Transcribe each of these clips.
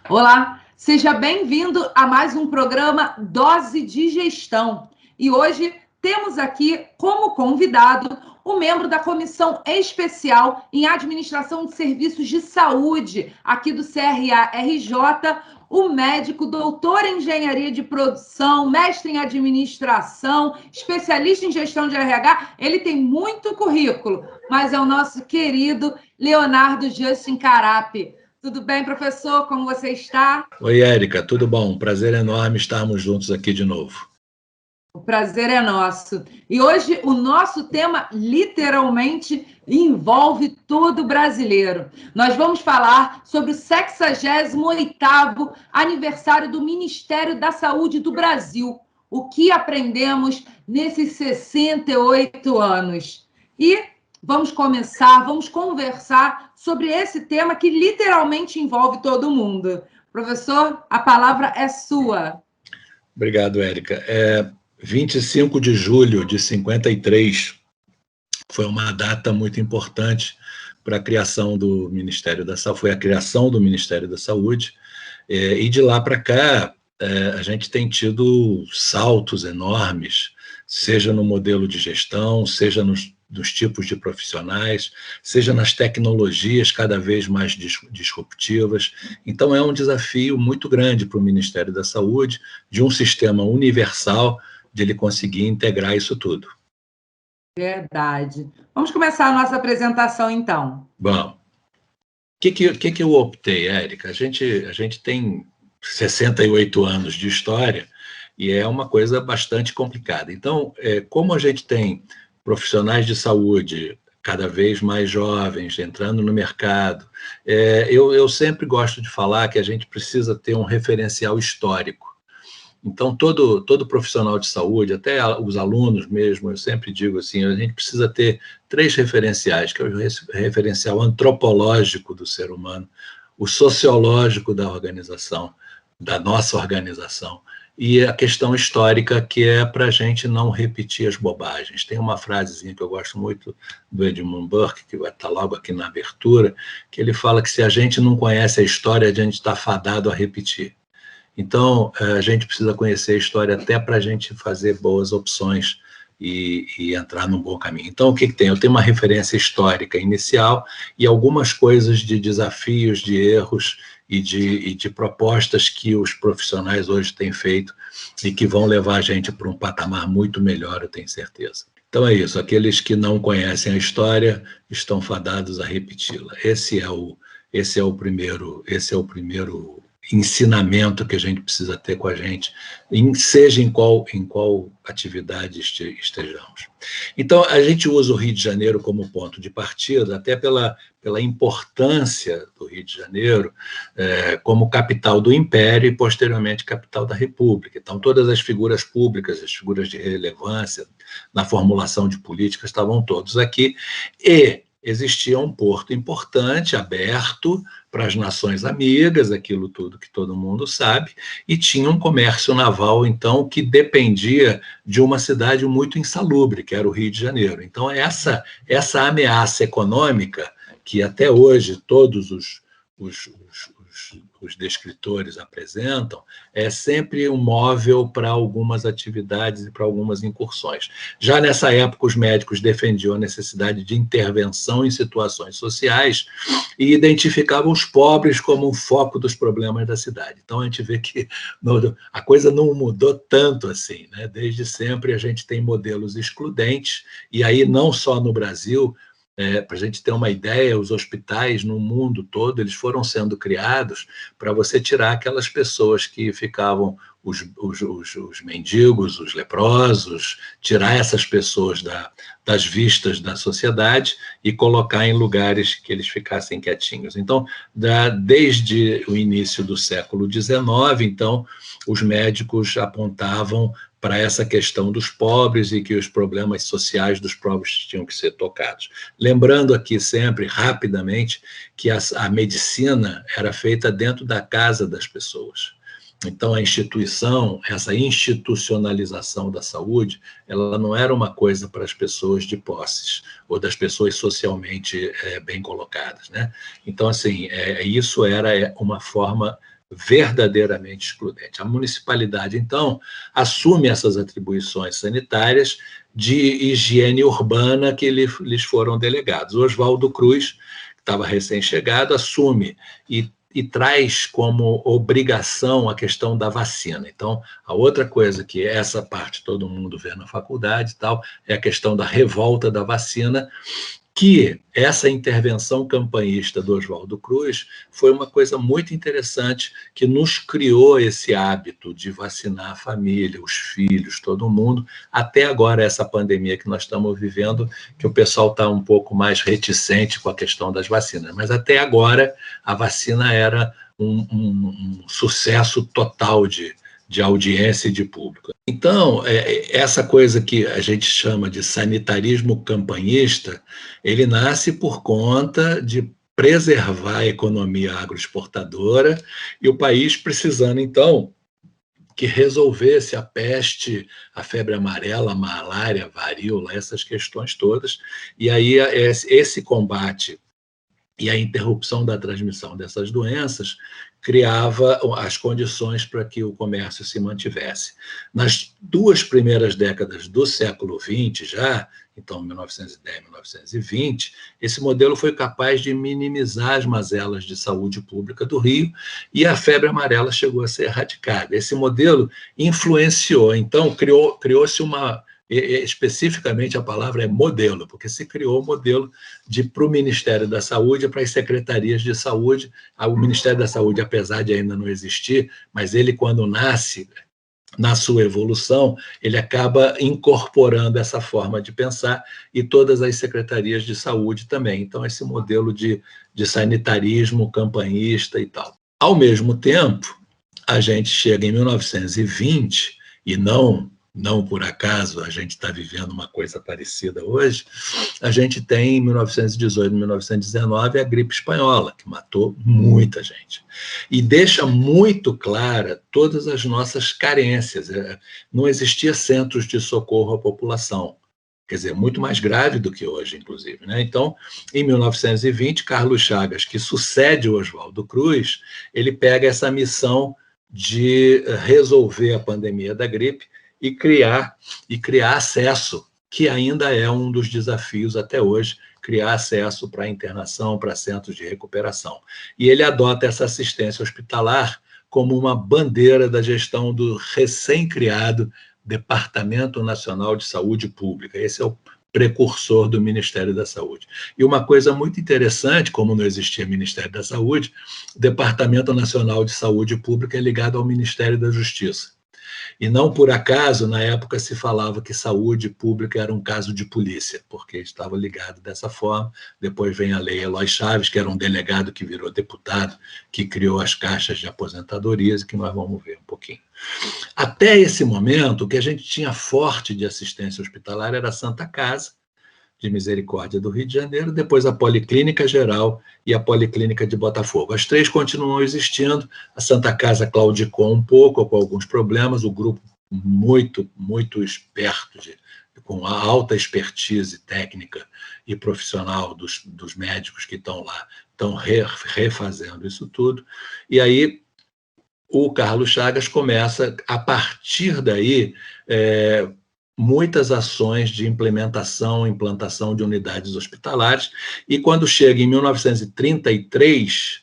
Olá, seja bem-vindo a mais um programa Dose de Gestão. E hoje temos aqui como convidado o membro da Comissão Especial em Administração de Serviços de Saúde aqui do CRA-RJ, o médico, doutor em Engenharia de Produção, mestre em Administração, especialista em Gestão de RH. Ele tem muito currículo, mas é o nosso querido Leonardo Justin Carapi. Tudo bem, professor? Como você está? Oi, Érica, tudo bom? Prazer enorme estarmos juntos aqui de novo. O prazer é nosso. E hoje o nosso tema literalmente envolve todo brasileiro. Nós vamos falar sobre o 68º aniversário do Ministério da Saúde do Brasil. O que aprendemos nesses 68 anos? E vamos conversar sobre esse tema que literalmente envolve todo mundo. Professor, a palavra é sua. Obrigado, Érica. 25 de julho de 53 foi uma data muito importante para a criação do Ministério da Saúde, foi a criação do Ministério da Saúde, e de lá para cá a gente tem tido saltos enormes, seja no modelo de gestão, seja nos tipos de profissionais, seja nas tecnologias cada vez mais disruptivas. Então, é um desafio muito grande para o Ministério da Saúde, de um sistema universal, de ele conseguir integrar isso tudo. Verdade. Vamos começar a nossa apresentação, então. Bom, o que eu optei, Érica? A gente tem 68 anos de história e é uma coisa bastante complicada. Então, como a gente tem profissionais de saúde cada vez mais jovens, entrando no mercado, eu sempre gosto de falar que a gente precisa ter um referencial histórico. Então, todo profissional de saúde, até os alunos mesmo, eu sempre digo assim, a gente precisa ter 3 referenciais, que é o referencial antropológico do ser humano, o sociológico da organização, da nossa organização, e a questão histórica, que é para a gente não repetir as bobagens. Tem uma frasezinha que eu gosto muito do Edmund Burke, que vai estar logo aqui na abertura, que ele fala que se a gente não conhece a história, a gente está fadado a repetir. Então, a gente precisa conhecer a história até para a gente fazer boas opções e entrar num bom caminho. Então, o que tem? Eu tenho uma referência histórica inicial e algumas coisas de desafios, de erros e de propostas que os profissionais hoje têm feito e que vão levar a gente para um patamar muito melhor, eu tenho certeza. Então é isso, aqueles que não conhecem a história estão fadados a repeti-la. Esse é o primeiro ensinamento que a gente precisa ter com a gente, seja em qual atividade estejamos. Então, a gente usa o Rio de Janeiro como ponto de partida, até pela importância do Rio de Janeiro como capital do Império e, posteriormente, capital da República. Então, todas as figuras públicas, as figuras de relevância na formulação de políticas estavam todos aqui, e existia um porto importante, aberto para as nações amigas, aquilo tudo que todo mundo sabe, e tinha um comércio naval, então, que dependia de uma cidade muito insalubre, que era o Rio de Janeiro. Então, essa ameaça econômica, que até hoje todos os descritores apresentam, é sempre um móvel para algumas atividades e para algumas incursões. Já nessa época, os médicos defendiam a necessidade de intervenção em situações sociais e identificavam os pobres como um foco dos problemas da cidade. Então, a gente vê que a coisa não mudou tanto assim, né? Desde sempre a gente tem modelos excludentes, e aí não só no Brasil. Para a gente ter uma ideia, os hospitais no mundo todo, eles foram sendo criados para você tirar aquelas pessoas que ficavam, os mendigos, os leprosos, tirar essas pessoas das vistas da sociedade e colocar em lugares que eles ficassem quietinhos. Então, desde o início do século XIX, então, os médicos apontavam para essa questão dos pobres e que os problemas sociais dos pobres tinham que ser tocados. Lembrando aqui sempre, rapidamente, que a medicina era feita dentro da casa das pessoas. Então, essa institucionalização da saúde, ela não era uma coisa para as pessoas de posses, ou das pessoas socialmente bem colocadas, né? Então, assim, isso era uma forma verdadeiramente excludente. A municipalidade, então, assume essas atribuições sanitárias de higiene urbana que lhes foram delegados. Oswaldo Cruz, que estava recém-chegado, assume e traz como obrigação a questão da vacina. Então, a outra coisa que essa parte todo mundo vê na faculdade e tal, é a questão da revolta da vacina, que essa intervenção campanhista do Oswaldo Cruz foi uma coisa muito interessante, que nos criou esse hábito de vacinar a família, os filhos, todo mundo, até agora essa pandemia que nós estamos vivendo, que o pessoal está um pouco mais reticente com a questão das vacinas, mas até agora a vacina era um sucesso total de audiência e de público. Então, essa coisa que a gente chama de sanitarismo campanhista, ele nasce por conta de preservar a economia agroexportadora e o país precisando, então, que resolvesse a peste, a febre amarela, a malária, a varíola, essas questões todas. E aí esse combate e a interrupção da transmissão dessas doenças criava as condições para que o comércio se mantivesse. Nas 2 primeiras décadas do século XX, já, então 1910, 1920, esse modelo foi capaz de minimizar as mazelas de saúde pública do Rio e a febre amarela chegou a ser erradicada. Esse modelo influenciou, então criou-se uma... especificamente a palavra é modelo, porque se criou o modelo para o Ministério da Saúde, para as secretarias de saúde. O Ministério da Saúde, apesar de ainda não existir, mas ele, quando nasce, na sua evolução, ele acaba incorporando essa forma de pensar e todas as secretarias de saúde também. Então, esse modelo de sanitarismo campanhista e tal. Ao mesmo tempo, a gente chega em 1920, e não por acaso a gente está vivendo uma coisa parecida hoje, a gente tem em 1918, 1919 a gripe espanhola, que matou muita gente. E deixa muito clara todas as nossas carências. Não existia centros de socorro à população. Quer dizer, muito mais grave do que hoje, inclusive, né? Então, em 1920, Carlos Chagas, que sucede o Oswaldo Cruz, ele pega essa missão de resolver a pandemia da gripe e criar acesso, que ainda é um dos desafios até hoje, criar acesso para internação, para centros de recuperação. E ele adota essa assistência hospitalar como uma bandeira da gestão do recém-criado Departamento Nacional de Saúde Pública. Esse é o precursor do Ministério da Saúde. E uma coisa muito interessante, como não existia Ministério da Saúde, o Departamento Nacional de Saúde Pública é ligado ao Ministério da Justiça. E não por acaso, na época, se falava que saúde pública era um caso de polícia, porque estava ligado dessa forma. Depois vem a Lei Eloy Chaves, que era um delegado que virou deputado, que criou as caixas de aposentadorias, que nós vamos ver um pouquinho. Até esse momento, o que a gente tinha forte de assistência hospitalar era a Santa Casa de Misericórdia do Rio de Janeiro, depois a Policlínica Geral e a Policlínica de Botafogo. As 3 continuam existindo, a Santa Casa claudicou um pouco, com alguns problemas, o grupo muito, muito esperto, com a alta expertise técnica e profissional dos médicos que estão lá, estão refazendo isso tudo, e aí o Carlos Chagas começa, a partir daí, muitas ações de implantação de unidades hospitalares, e quando chega em 1933,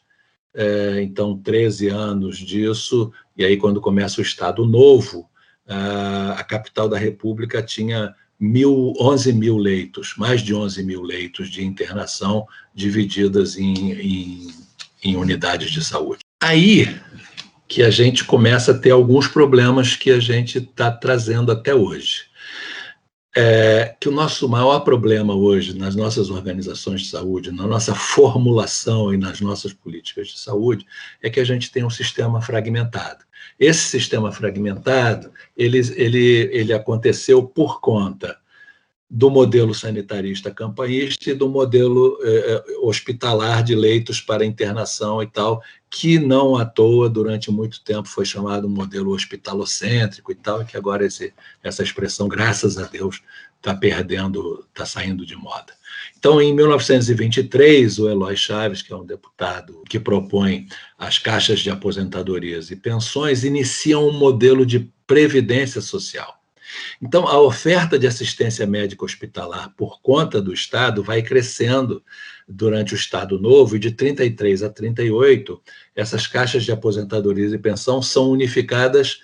então 13 anos disso, e aí quando começa o Estado Novo, a capital da República tinha 11 mil leitos, mais de 11 mil leitos de internação divididas em unidades de saúde. Aí que a gente começa a ter alguns problemas que a gente está trazendo até hoje. Que o nosso maior problema hoje nas nossas organizações de saúde, na nossa formulação e nas nossas políticas de saúde, é que a gente tem um sistema fragmentado. Esse sistema fragmentado, ele aconteceu por conta do modelo sanitarista campanhista e do modelo hospitalar de leitos para internação e tal, que não à toa, durante muito tempo, foi chamado modelo hospitalocêntrico e tal, e que agora essa expressão, graças a Deus, está saindo de moda. Então, em 1923, o Eloy Chaves, que é um deputado que propõe as caixas de aposentadorias e pensões, inicia um modelo de previdência social. Então, a oferta de assistência médica hospitalar por conta do Estado vai crescendo durante o Estado Novo, e de 33 a 38, essas caixas de aposentadorias e pensão são unificadas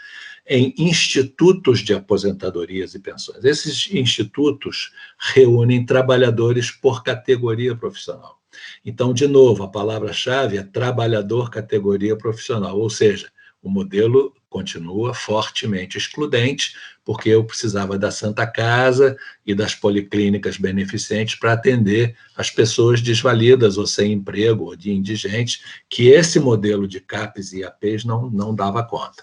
em institutos de aposentadorias e pensões. Esses institutos reúnem trabalhadores por categoria profissional. Então, de novo, a palavra-chave é trabalhador categoria profissional, ou seja, o modelo continua fortemente excludente, porque eu precisava da Santa Casa e das policlínicas beneficentes para atender as pessoas desvalidas ou sem emprego ou de indigentes, que esse modelo de CAPs e IAPs não dava conta.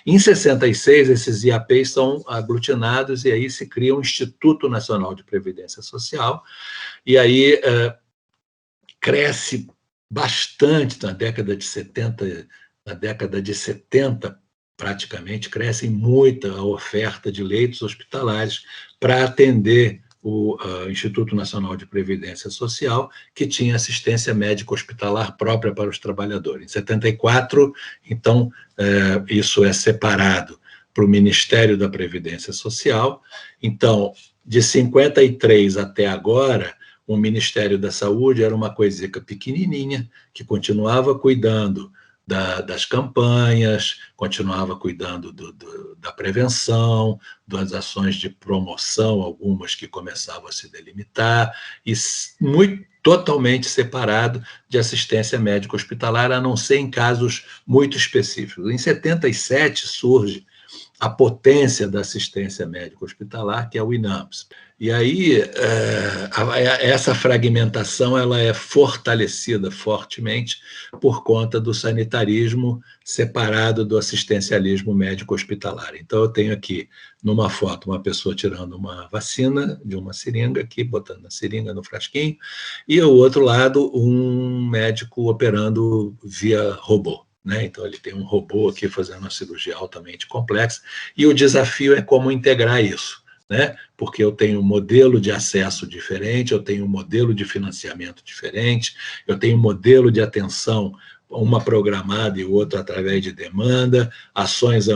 Em 66, esses IAPs são aglutinados e aí se cria um Instituto Nacional de Previdência Social, e aí cresce bastante na década de 70, praticamente, cresce muito a oferta de leitos hospitalares para atender o Instituto Nacional de Previdência Social, que tinha assistência médica hospitalar própria para os trabalhadores. Em 74, então, isso é separado para o Ministério da Previdência Social. Então, de 53 até agora, o Ministério da Saúde era uma coisica pequenininha, que continuava cuidando das campanhas, continuava cuidando da prevenção, das ações de promoção, algumas que começavam a se delimitar, e totalmente separado de assistência médica hospitalar, a não ser em casos muito específicos. Em 77 surge a potência da assistência médica hospitalar, que é o INAMPS. E aí, essa fragmentação ela é fortalecida fortemente por conta do sanitarismo separado do assistencialismo médico hospitalar. Então, eu tenho aqui, numa foto, uma pessoa tirando uma vacina de uma seringa, aqui, botando a seringa no frasquinho, e, ao outro lado, um médico operando via robô. Então, ele tem um robô aqui fazendo uma cirurgia altamente complexa, e o desafio é como integrar isso, porque eu tenho um modelo de acesso diferente, eu tenho um modelo de financiamento diferente, eu tenho um modelo de atenção, uma programada e outra através de demanda, ações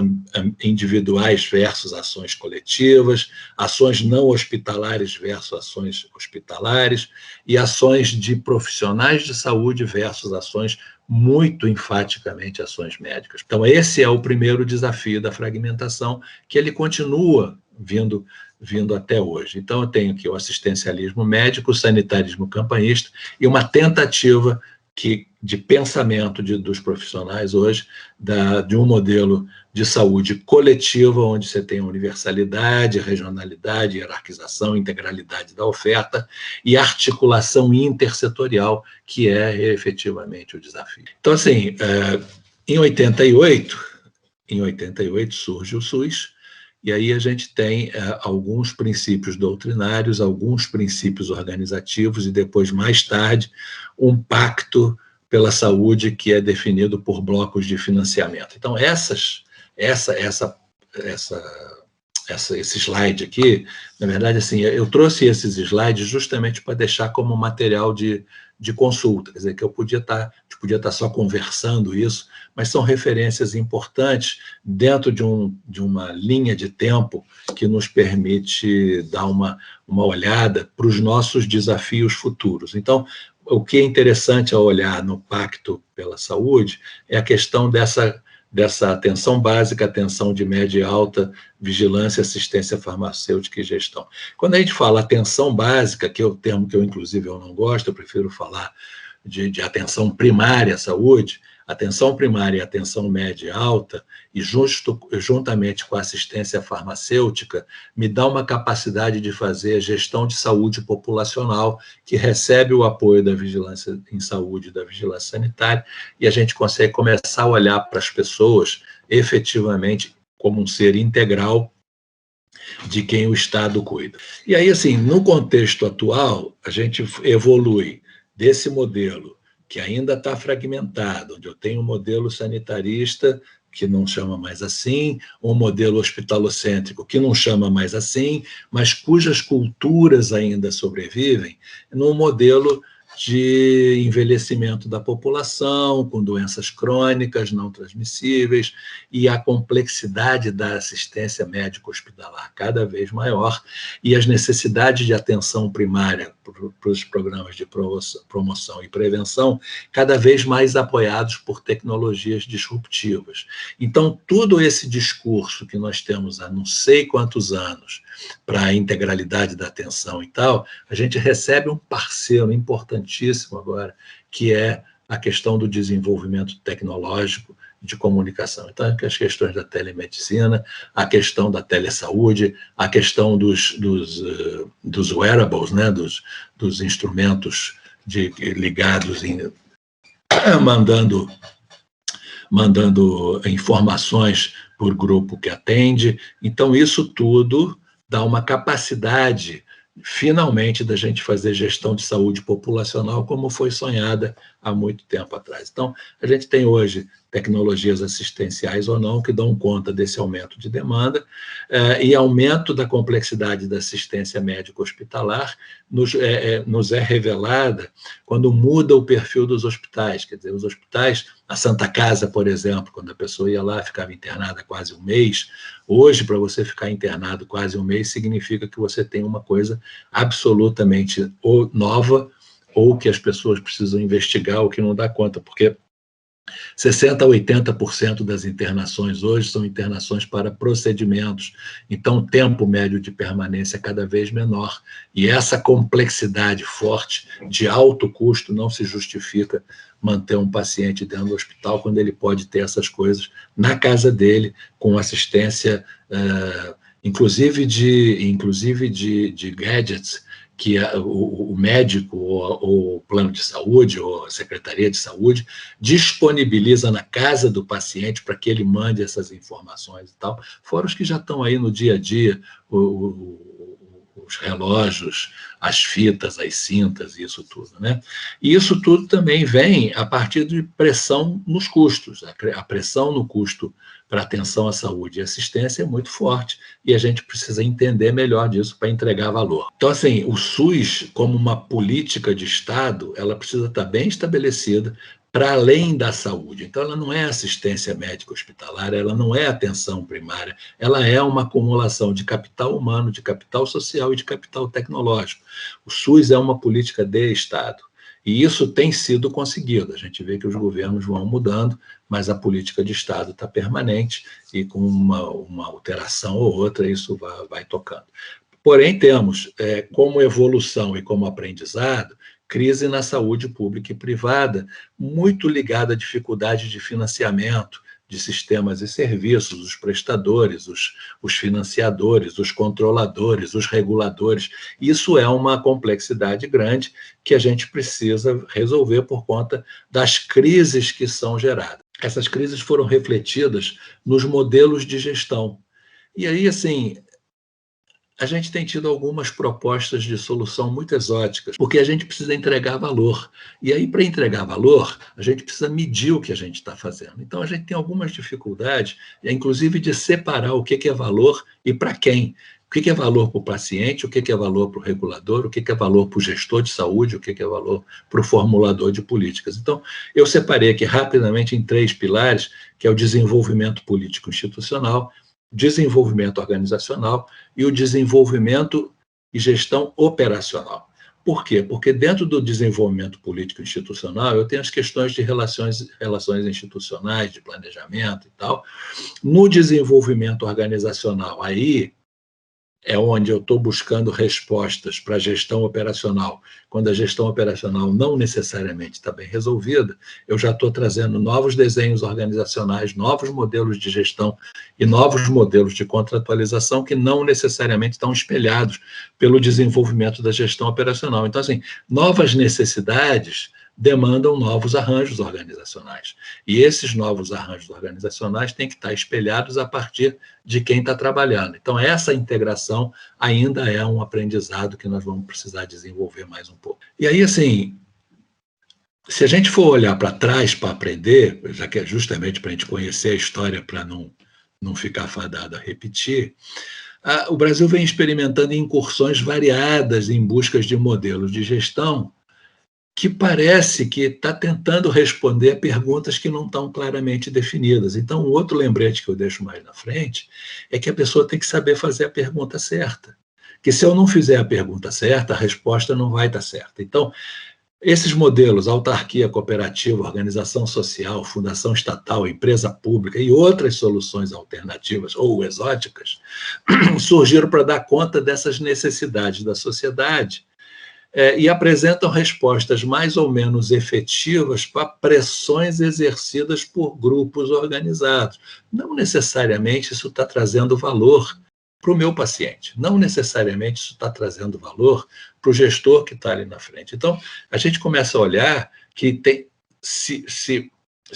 individuais versus ações coletivas, ações não hospitalares versus ações hospitalares, e ações de profissionais de saúde versus ações muito enfaticamente ações médicas. Então, esse é o primeiro desafio da fragmentação, que ele continua vindo até hoje. Então, eu tenho aqui o assistencialismo médico, o sanitarismo campanhista e uma tentativa de pensamento dos profissionais hoje de um modelo de saúde coletiva, onde você tem universalidade, regionalidade, hierarquização, integralidade da oferta e articulação intersetorial, que é efetivamente o desafio. Então, assim, em 88 surge o SUS, e aí a gente tem alguns princípios doutrinários, alguns princípios organizativos e depois, mais tarde, um pacto pela saúde que é definido por blocos de financiamento. Então, esse slide aqui, na verdade, assim, eu trouxe esses slides justamente para deixar como material de consulta, quer dizer, que eu podia estar só conversando isso, mas são referências importantes dentro de uma linha de tempo que nos permite dar uma olhada para os nossos desafios futuros. Então, o que é interessante ao olhar no Pacto pela Saúde é a questão dessa atenção básica, atenção de média e alta, vigilância, assistência farmacêutica e gestão. Quando a gente fala atenção básica, que é o termo que inclusive, eu não gosto, eu prefiro falar de atenção primária à saúde, atenção primária e atenção média e alta, e juntamente com a assistência farmacêutica, me dá uma capacidade de fazer a gestão de saúde populacional, que recebe o apoio da vigilância em saúde e da vigilância sanitária, e a gente consegue começar a olhar para as pessoas efetivamente como um ser integral de quem o Estado cuida. E aí, assim, no contexto atual, a gente evolui desse modelo que ainda está fragmentado, onde eu tenho um modelo sanitarista que não chama mais assim, um modelo hospitalocêntrico que não chama mais assim, mas cujas culturas ainda sobrevivem, num modelo de envelhecimento da população, com doenças crônicas não transmissíveis, e a complexidade da assistência médico-hospitalar cada vez maior, e as necessidades de atenção primária para os programas de promoção e prevenção cada vez mais apoiados por tecnologias disruptivas. Então, todo esse discurso que nós temos há não sei quantos anos para a integralidade da atenção e tal, a gente recebe um parceiro importantíssimo agora, que é a questão do desenvolvimento tecnológico de comunicação. Então, as questões da telemedicina, a questão da telesaúde, a questão dos wearables, né, dos instrumentos ligados, mandando informações por grupo que atende. Então, isso tudo dá uma capacidade, finalmente, da gente fazer gestão de saúde populacional como foi sonhada há muito tempo atrás. Então, a gente tem hoje tecnologias assistenciais ou não que dão conta desse aumento de demanda e aumento da complexidade da assistência médico-hospitalar nos é revelada quando muda o perfil dos hospitais. Quer dizer, os hospitais, a Santa Casa, por exemplo, quando a pessoa ia lá, ficava internada quase um mês, hoje, para você ficar internado quase um mês, significa que você tem uma coisa absolutamente ou nova, ou que as pessoas precisam investigar, ou que não dá conta, porque 60% a 80% das internações hoje são internações para procedimentos, então o tempo médio de permanência é cada vez menor, e essa complexidade forte de alto custo não se justifica manter um paciente dentro do hospital quando ele pode ter essas coisas na casa dele, com assistência, inclusive de gadgets, que o médico, ou o plano de saúde, ou a secretaria de saúde, disponibiliza na casa do paciente para que ele mande essas informações e tal, fora os que já estão aí no dia a dia, os relógios, as fitas, as cintas, isso tudo, né? E isso tudo também vem a partir de pressão nos custos. A pressão no custo para atenção à saúde e assistência é muito forte, e a gente precisa entender melhor disso para entregar valor. Então, assim, o SUS, como uma política de Estado, ela precisa estar bem estabelecida para além da saúde. Então, ela não é assistência médica hospitalar, ela não é atenção primária, ela é uma acumulação de capital humano, de capital social e de capital tecnológico. O SUS é uma política de Estado. E isso tem sido conseguido. A gente vê que os governos vão mudando, mas a política de Estado está permanente, e com uma alteração ou outra, isso vai tocando. Porém, temos, como evolução e como aprendizado, crise na saúde pública e privada, muito ligada à dificuldade de financiamento de sistemas e serviços, os prestadores, os financiadores, os controladores, os reguladores. Isso é uma complexidade grande que a gente precisa resolver por conta das crises que são geradas. Essas crises foram refletidas nos modelos de gestão. E aí, assim, a gente tem tido algumas propostas de solução muito exóticas, porque a gente precisa entregar valor. E aí, para entregar valor, a gente precisa medir o que a gente está fazendo. Então, a gente tem algumas dificuldades, inclusive de separar o que é valor e para quem. O que é valor para o paciente, o que é valor para o regulador, o que é valor para o gestor de saúde, o que é valor para o formulador de políticas. Então, eu separei aqui rapidamente em 3 pilares, que é o desenvolvimento político institucional, desenvolvimento organizacional e o desenvolvimento e gestão operacional. Por quê? Porque dentro do desenvolvimento político institucional eu tenho as questões de relações institucionais, de planejamento e tal. No desenvolvimento organizacional, aí é onde eu estou buscando respostas para a gestão operacional. Quando a gestão operacional não necessariamente está bem resolvida, eu já estou trazendo novos desenhos organizacionais, novos modelos de gestão e novos modelos de contratualização que não necessariamente estão espelhados pelo desenvolvimento da gestão operacional. Então, assim, novas necessidades demandam novos arranjos organizacionais. E esses novos arranjos organizacionais têm que estar espelhados a partir de quem está trabalhando. Então, essa integração ainda é um aprendizado que nós vamos precisar desenvolver mais um pouco. E aí, assim, se a gente for olhar para trás para aprender, já que é justamente para a gente conhecer a história para não ficar fadado a repetir, o Brasil vem experimentando incursões variadas em busca de modelos de gestão que parece que está tentando responder a perguntas que não estão claramente definidas. Então, um outro lembrete que eu deixo mais na frente é que a pessoa tem que saber fazer a pergunta certa. Que se eu não fizer a pergunta certa, a resposta não vai estar certa. Então, esses modelos, autarquia cooperativa, organização social, fundação estatal, empresa pública e outras soluções alternativas ou exóticas, surgiram para dar conta dessas necessidades da sociedade e apresentam respostas mais ou menos efetivas para pressões exercidas por grupos organizados. Não necessariamente isso está trazendo valor para o meu paciente, não necessariamente isso está trazendo valor para o gestor que está ali na frente. Então, a gente começa a olhar que se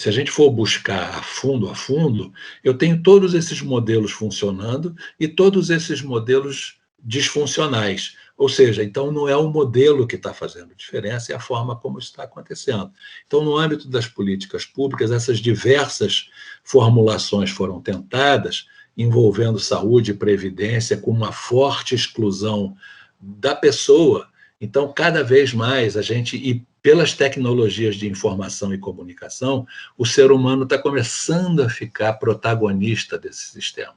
a gente for buscar a fundo, eu tenho todos esses modelos funcionando e todos esses modelos disfuncionais. Ou seja, então não é o modelo que está fazendo diferença, é a forma como isso está acontecendo. Então, no âmbito das políticas públicas, essas diversas formulações foram tentadas, envolvendo saúde e previdência, com uma forte exclusão da pessoa. Então, cada vez mais a gente, e pelas tecnologias de informação e comunicação, o ser humano está começando a ficar protagonista desse sistema.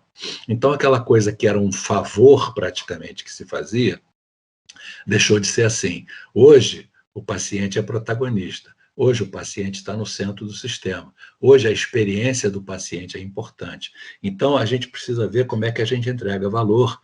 Então, aquela coisa que era um favor, praticamente, que se fazia, deixou de ser assim. Hoje, o paciente é protagonista. Hoje, o paciente está no centro do sistema. Hoje, a experiência do paciente é importante. Então, a gente precisa ver como é que a gente entrega valor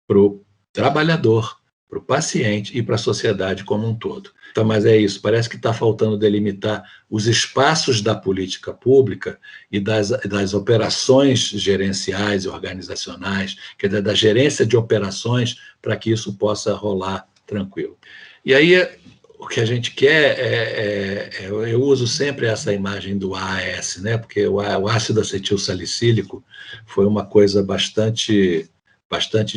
para o trabalhador, para o paciente e para a sociedade como um todo. Então, mas é isso, parece que está faltando delimitar os espaços da política pública e das operações gerenciais e organizacionais, quer dizer, da gerência de operações, para que isso possa rolar tranquilo. E aí, o que a gente quer eu uso sempre essa imagem do AAS, né? Porque o ácido acetil salicílico foi uma coisa bastante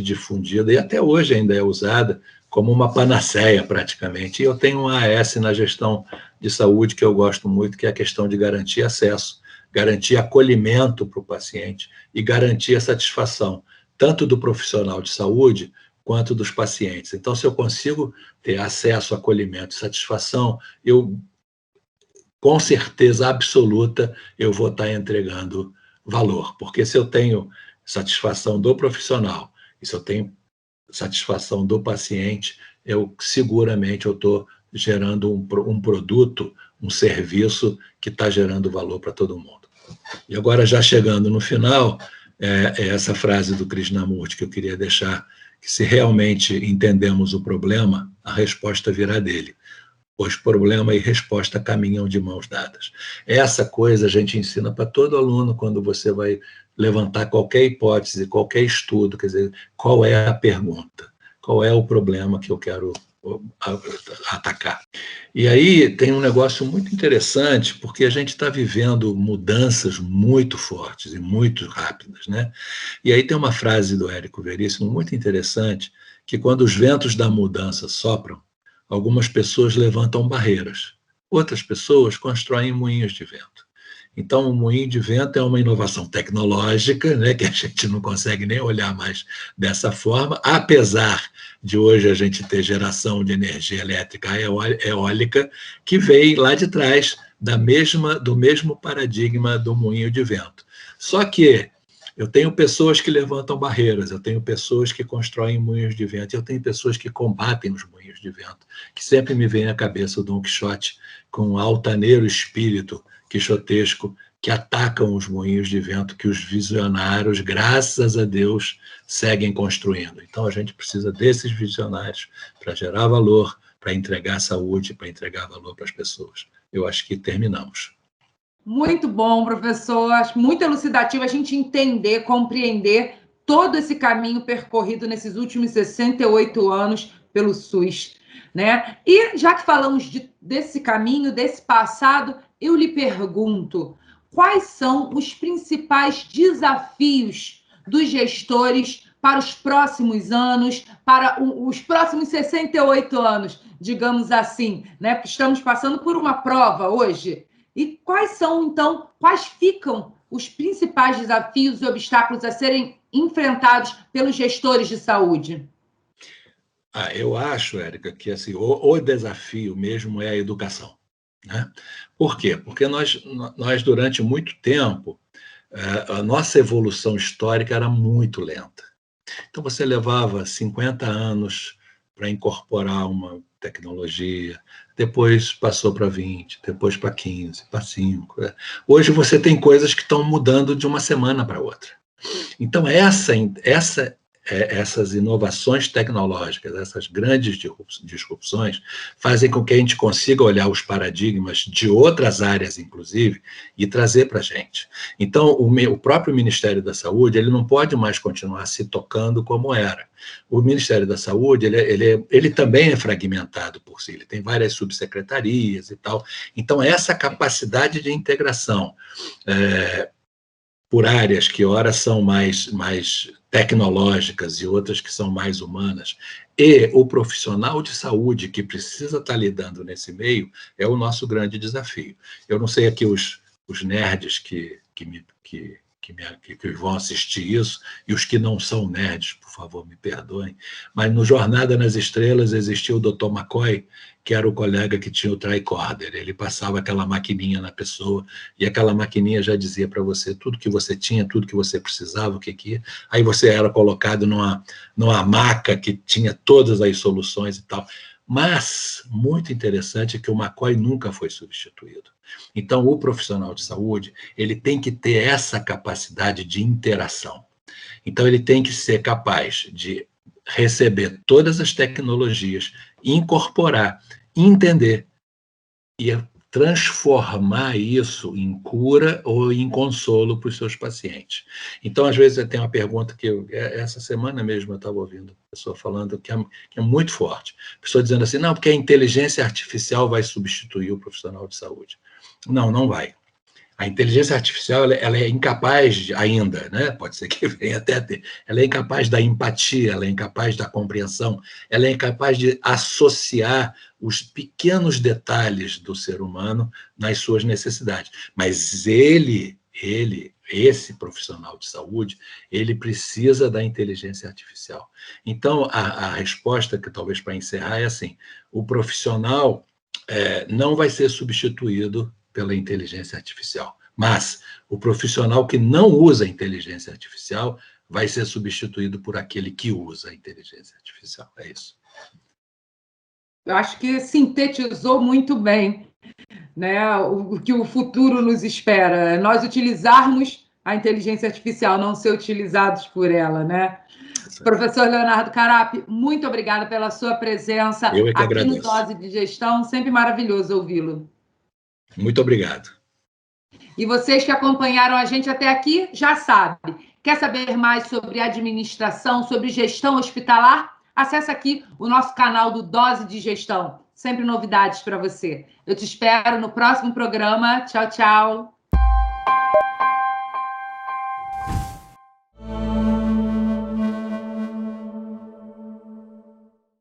difundida e até hoje ainda é usada como uma panaceia, praticamente. E eu tenho um AS na gestão de saúde que eu gosto muito, que é a questão de garantir acesso, garantir acolhimento para o paciente e garantir a satisfação, tanto do profissional de saúde quanto dos pacientes. Então, se eu consigo ter acesso, acolhimento e satisfação, eu, com certeza absoluta, eu vou estar entregando valor. Porque se eu tenho satisfação do profissional e se eu tenho satisfação do paciente, seguramente eu estou gerando um produto, um serviço que está gerando valor para todo mundo. E agora, já chegando no final, é essa frase do Krishnamurti que eu queria deixar, que se realmente entendemos o problema, a resposta virá dele. Pois problema e resposta caminham de mãos dadas. Essa coisa a gente ensina para todo aluno quando você vai levantar qualquer hipótese, qualquer estudo, quer dizer, qual é a pergunta? Qual é o problema que eu quero atacar? E aí tem um negócio muito interessante, porque a gente está vivendo mudanças muito fortes e muito rápidas, né? E aí tem uma frase do Érico Veríssimo muito interessante, que quando os ventos da mudança sopram, algumas pessoas levantam barreiras, outras pessoas constroem moinhos de vento. Então, o moinho de vento é uma inovação tecnológica, né, que a gente não consegue nem olhar mais dessa forma, apesar de hoje a gente ter geração de energia elétrica eólica, que vem lá de trás do mesmo paradigma do moinho de vento. Só que eu tenho pessoas que levantam barreiras, eu tenho pessoas que constroem moinhos de vento, eu tenho pessoas que combatem os moinhos de vento, que sempre me vem à cabeça o Dom Quixote, com um altaneiro espírito quixotesco, que atacam os moinhos de vento que os visionários, graças a Deus, seguem construindo. Então, a gente precisa desses visionários para gerar valor, para entregar saúde, para entregar valor para as pessoas. Eu acho que terminamos. Muito bom, professor. Acho muito elucidativo a gente entender, compreender todo esse caminho percorrido nesses últimos 68 anos pelo SUS, né? E já que falamos desse caminho, desse passado, eu lhe pergunto, quais são os principais desafios dos gestores para os próximos anos, para os próximos 68 anos? digamos assim, né? Porque estamos passando por uma prova hoje. E quais são, então, quais ficam os principais desafios e obstáculos a serem enfrentados pelos gestores de saúde? Eu acho, Érica, que assim, o desafio mesmo é a educação, né? Por quê? Porque nós durante muito tempo, a nossa evolução histórica era muito lenta. Então, você levava 50 anos para incorporar uma tecnologia, depois passou para 20, depois para 15, para 5. Hoje você tem coisas que estão mudando de uma semana para outra. Então, essas inovações tecnológicas, essas grandes disrupções, fazem com que a gente consiga olhar os paradigmas de outras áreas, inclusive, e trazer para a gente. Então, o próprio Ministério da Saúde, ele não pode mais continuar se tocando como era. O Ministério da Saúde, ele também é fragmentado por si, ele tem várias subsecretarias e tal. Então, essa capacidade de integração por áreas que ora são mais tecnológicas e outras que são mais humanas, e o profissional de saúde que precisa estar lidando nesse meio é o nosso grande desafio. Eu não sei aqui os nerds que vão assistir isso, e os que não são nerds, por favor, me perdoem, mas no Jornada nas Estrelas existia o Dr. McCoy, que era o colega que tinha o tricorder. Ele passava aquela maquininha na pessoa, e aquela maquininha já dizia para você tudo que você tinha, tudo que você precisava, o que ia. Aí você era colocado numa maca que tinha todas as soluções e tal. Mas, muito interessante, é que o McCoy nunca foi substituído. Então, o profissional de saúde, ele tem que ter essa capacidade de interação. Então, ele tem que ser capaz de receber todas as tecnologias, incorporar, entender e transformar isso em cura ou em consolo para os seus pacientes. Então, às vezes, tem uma pergunta que essa semana mesmo eu estava ouvindo a pessoa falando que é muito forte. A pessoa dizendo assim, não, porque a inteligência artificial vai substituir o profissional de saúde. Não, não vai. A inteligência artificial ela é incapaz ainda, né? Pode ser que venha até ter. Ela é incapaz da empatia, ela é incapaz da compreensão, ela é incapaz de associar os pequenos detalhes do ser humano nas suas necessidades. Mas esse profissional de saúde, ele precisa da inteligência artificial. Então, a resposta, que talvez para encerrar, é assim: o profissional não vai ser substituído pela inteligência artificial. Mas o profissional que não usa a inteligência artificial vai ser substituído por aquele que usa a inteligência artificial. É isso. Eu acho que sintetizou muito bem, né, o que o futuro nos espera. Nós utilizarmos a inteligência artificial, não ser utilizados por ela, né? Professor Leonardo Carappi, muito obrigada pela sua presença aqui no Dose de Gestão. Sempre maravilhoso ouvi-lo. Muito obrigado. E vocês que acompanharam a gente até aqui já sabem. Quer saber mais sobre administração, sobre gestão hospitalar? Acesse aqui o nosso canal do Dose de Gestão. Sempre novidades para você. Eu te espero no próximo programa. Tchau, tchau.